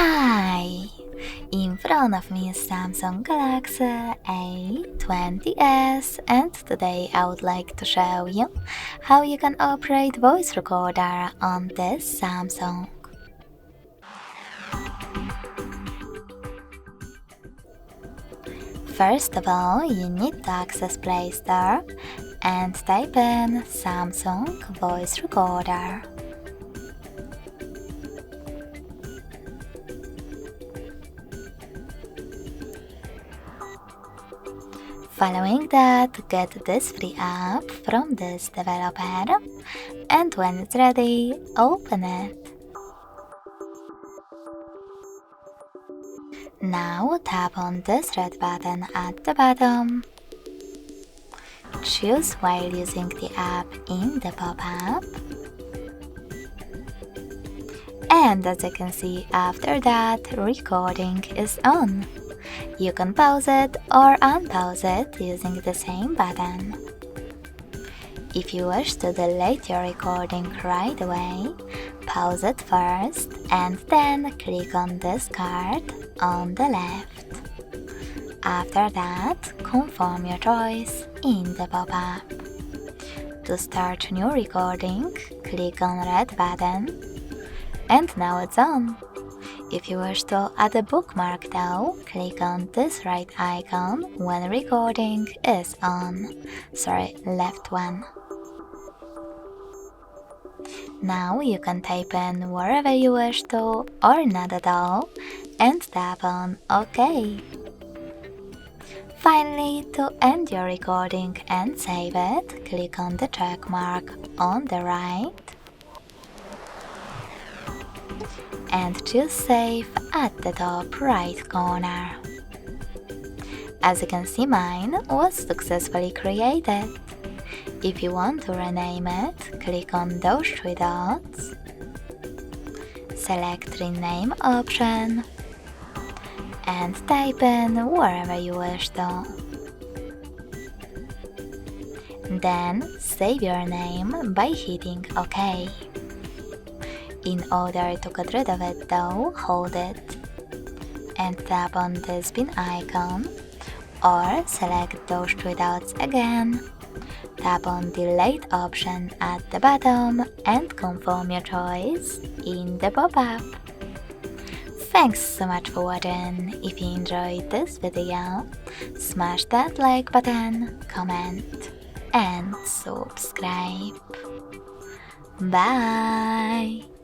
Hi! In front of me is Samsung Galaxy A20s, and today I would like to show you how you can operate voice recorder on this Samsung. First of all, you need to access Play Store and type in Samsung Voice Recorder. Following that, get this free app from this developer, and when it's ready, open it. Now tap on this red button at the bottom. Choose while using the app in the pop-up. And as you can see, after that, recording is on. You can pause it or unpause it using the same button. If you wish to delete your recording right away, pause it first and then click on this card on the left. After that, confirm your choice in the pop-up. To start new recording, click on red button, and now it's on. If you wish to add a bookmark though, click on this right icon when recording is on. Left one. Now you can type in wherever you wish to or not at all and tap on OK. Finally, to end your recording and save it, click on the check mark on the right and choose Save at the top right corner. As you can see, mine was successfully created. If you want to rename it, click on those three dots, select Rename option, and type in wherever you wish to. Then save your name by hitting OK. In order to get rid of it though, hold it and tap on this bin icon, or select those three dots again, tap on Delete option at the bottom and confirm your choice in the pop-up. Thanks so much for watching. If you enjoyed this video, smash that like button, comment and subscribe. Bye!